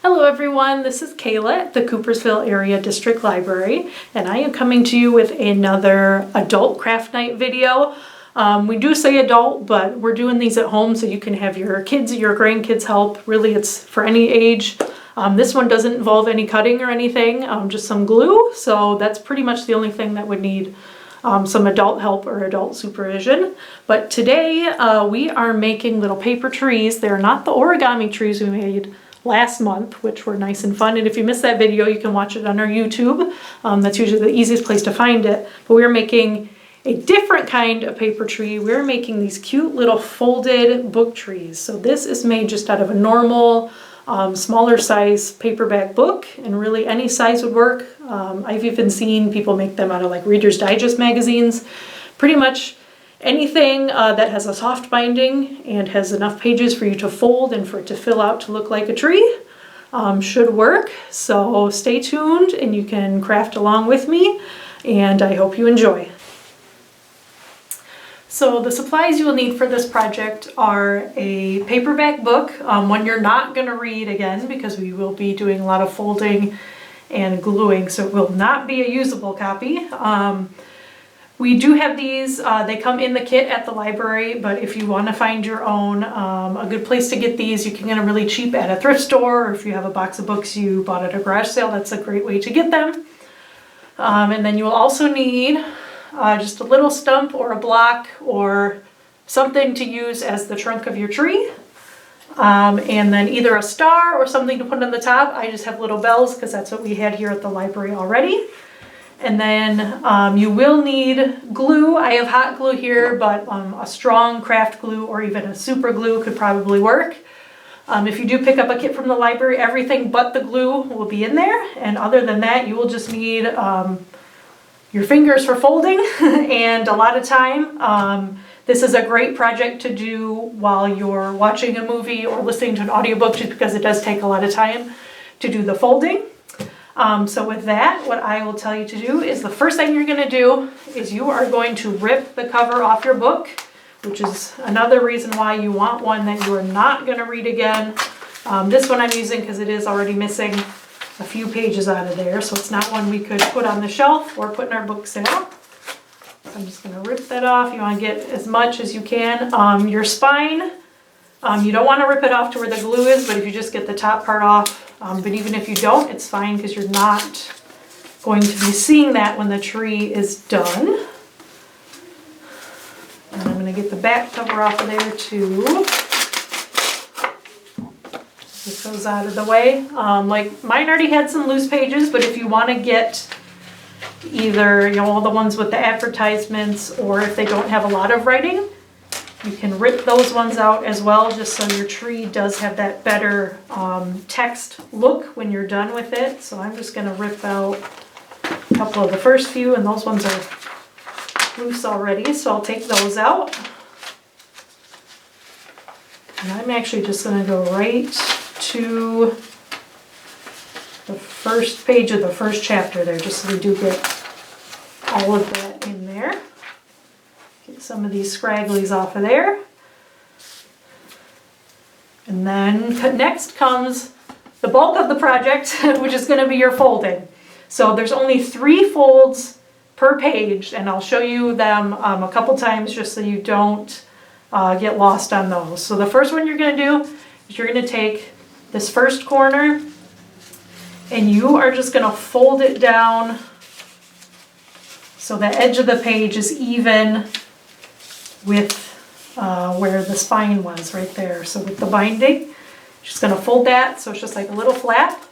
Hello everyone, this is Kayla at the Coopersville Area District Library, and I am coming to you with another adult craft night video. We do say adult, but we're doing these at home so you can have your kids or your grandkids help. Really, it's for any age. This one doesn't involve any cutting or anything, just some glue, so that's pretty much the only thing that would need some adult help or adult supervision. But today we are making little paper trees. They're not the origami trees we made last month, which were nice and fun. And if you missed that video, you can watch it on our YouTube. That's usually the easiest place to find it. But we're making a different kind of paper tree. We're making these cute little folded book trees. So this is made just out of a normal, smaller size paperback book, and really any size would work. I've even seen people make them out of like Reader's Digest magazines. Pretty much anything that has a soft binding and has enough pages for you to fold and for it to fill out to look like a tree should work. So stay tuned and you can craft along with me, and I hope you enjoy. So the supplies you will need for this project are a paperback book, one you're not going to read again because we will be doing a lot of folding and gluing, so it will not be a usable copy. We do have these, they come in the kit at the library, but if you want to find your own, a good place to get these, you can get them really cheap at a thrift store, or if you have a box of books you bought at a garage sale, that's a great way to get them. And then you will also need just a little stump or a block or something to use as the trunk of your tree. And then either a star or something to put on the top. I just have little bells because that's what we had here at the library already. And then you will need glue. I have hot glue here, but a strong craft glue or even a super glue could probably work. If you do pick up a kit from the library, everything but the glue will be in there. And other than that, you will just need your fingers for folding and a lot of time. This is a great project to do while you're watching a movie or listening to an audiobook, just because it does take a lot of time to do the folding. So with that, what I will tell you to do is the first thing you're going to do is you are going to rip the cover off your book, which is another reason why you want one that you are not going to read again. This one I'm using because it is already missing a few pages out of there, so it's not one we could put on the shelf or put in our book sale. So I'm just going to rip that off. You want to get as much as you can. Your spine, you don't want to rip it off to where the glue is, but if you just get the top part off, but even if you don't, it's fine because you're not going to be seeing that when the tree is done. And I'm going to get the back cover off of there too. This goes out of the way. Like mine already had some loose pages, but if you want to get either, all the ones with the advertisements, or if they don't have a lot of writing, you can rip those ones out as well, just so your tree does have that better text look when you're done with it. So I'm just going to rip out a couple of the first few, and those ones are loose already, so I'll take those out. And I'm actually just going to go right to the first page of the first chapter there, just so we do get all of that in there. Get some of these scragglies off of there. And then next comes the bulk of the project, which is going to be your folding. So there's only 3 folds per page, and I'll show you them a couple times just so you don't get lost on those. So the first one you're going to do is you're going to take this first corner and you are just going to fold it down so the edge of the page is even with where the spine was right there. So with the binding, just going to fold that so it's just like a little flap.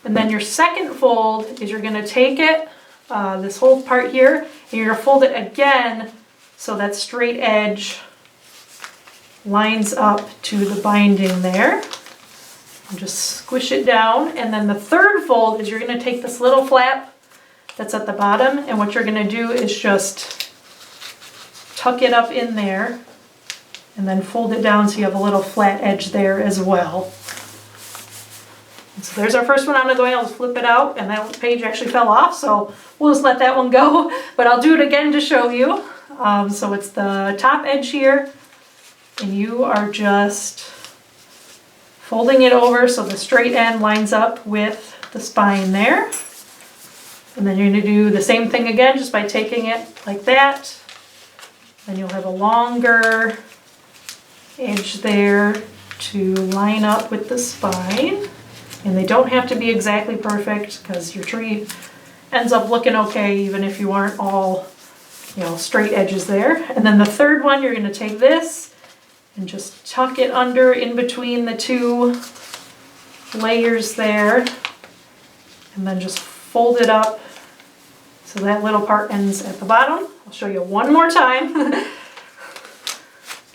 And then your second fold is you're going to take it, this whole part here, and you're going to fold it again so that straight edge lines up to the binding there. And just squish it down. And then the third fold is you're going to take this little flap that's at the bottom, and what you're going to do is just tuck it up in there and then fold it down so you have a little flat edge there as well. And so there's our first one. I'm going to go ahead and flip it out, and that page actually fell off, so we'll just let that one go, but I'll do it again to show you. So it's the top edge here, and you are just Folding it over so the straight end lines up with the spine there. And then you're going to do the same thing again just by taking it like that. Then you'll have a longer edge there to line up with the spine. And they don't have to be exactly perfect because your tree ends up looking okay even if you aren't all, straight edges there. And then the third one, you're going to take this and just tuck it under in between the two layers there. And then just fold it up so that little part ends at the bottom. I'll show you one more time.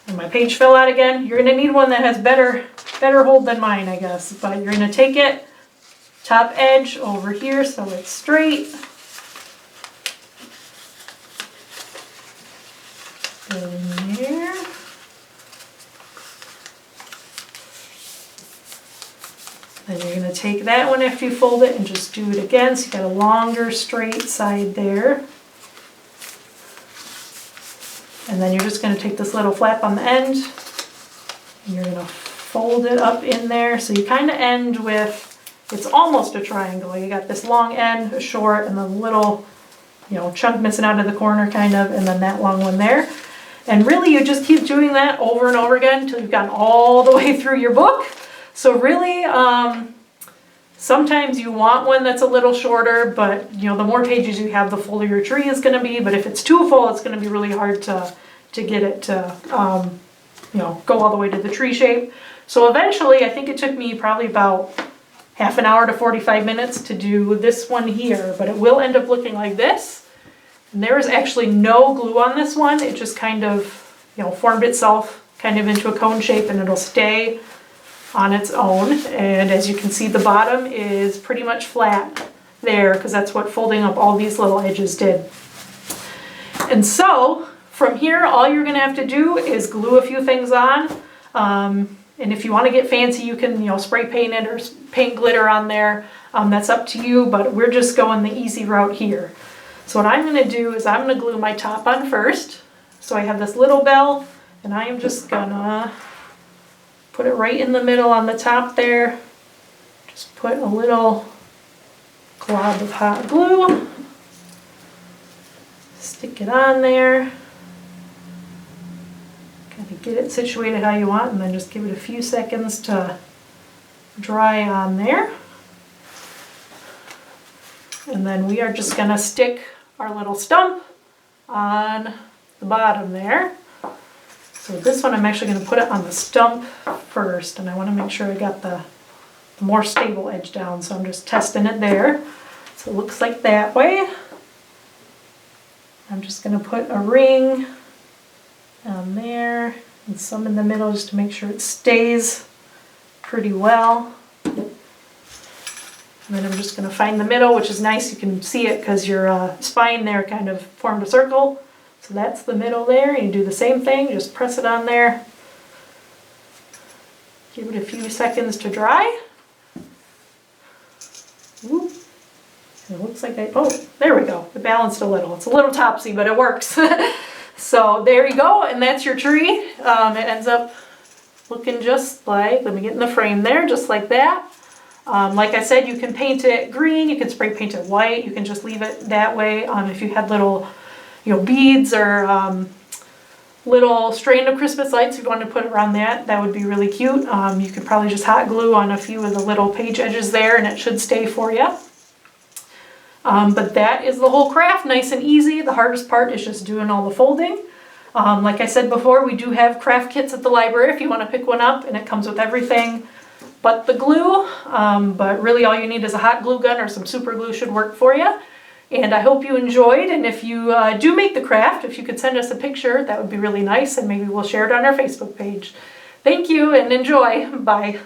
And my page fell out again. You're going to need one that has better hold than mine, I guess. But you're going to take it, top edge over here so it's straight. Go in there. Then you're going to take that one after you fold it and just do it again. So you got a longer straight side there. And then you're just going to take this little flap on the end and you're going to fold it up in there. So you kind of end with, it's almost a triangle. You got this long end, a short, and the little, chunk missing out of the corner kind of, and then that long one there. And really you just keep doing that over and over again until you've gotten all the way through your book. So really, sometimes you want one that's a little shorter, but the more pages you have, the fuller your tree is going to be. But if it's too full, it's going to be really hard to get it to, go all the way to the tree shape. So eventually, I think it took me probably about half an hour to 45 minutes to do this one here, but it will end up looking like this. And there is actually no glue on this one. It just kind of, formed itself kind of into a cone shape, and it'll stay on its own. And as you can see, the bottom is pretty much flat there because that's what folding up all these little edges did. And so from here, all you're going to have to do is glue a few things on. And if you want to get fancy, you can, spray paint it or paint glitter on there. That's up to you, but we're just going the easy route here. So what I'm going to do is I'm going to glue my top on first. So I have this little bell, and I am just going to put it right in the middle on the top there. Just put a little glob of hot glue. Stick it on there. Kind of get it situated how you want, and then just give it a few seconds to dry on there. And then we are just going to stick our little stump on the bottom there. So this one I'm actually going to put it on the stump first, and I want to make sure I got the more stable edge down, so I'm just testing it there. So it looks like that way. I'm just going to put a ring down there and some in the middle just to make sure it stays pretty well. And then I'm just going to find the middle, which is nice. You can see it because your spine there kind of formed a circle. So that's the middle there. You do the same thing, just press it on there. Give it a few seconds to dry. Ooh. It looks like oh, there we go. It balanced a little. It's a little topsy, but it works. So there you go, and that's your tree. It ends up looking just like, let me get in the frame there, just like that. Like I said, you can paint it green, you can spray paint it white, you can just leave it that way. If you had little beads or little strand of Christmas lights, if you wanted to put around that would be really cute. You could probably just hot glue on a few of the little page edges there and it should stay for you. But that is the whole craft, nice and easy. The hardest part is just doing all the folding. Like I said before, we do have craft kits at the library if you want to pick one up, and it comes with everything but the glue. But really all you need is a hot glue gun or some super glue should work for you. And I hope you enjoyed, and if you do make the craft, if you could send us a picture, that would be really nice, and maybe we'll share it on our Facebook page. Thank you and enjoy. Bye.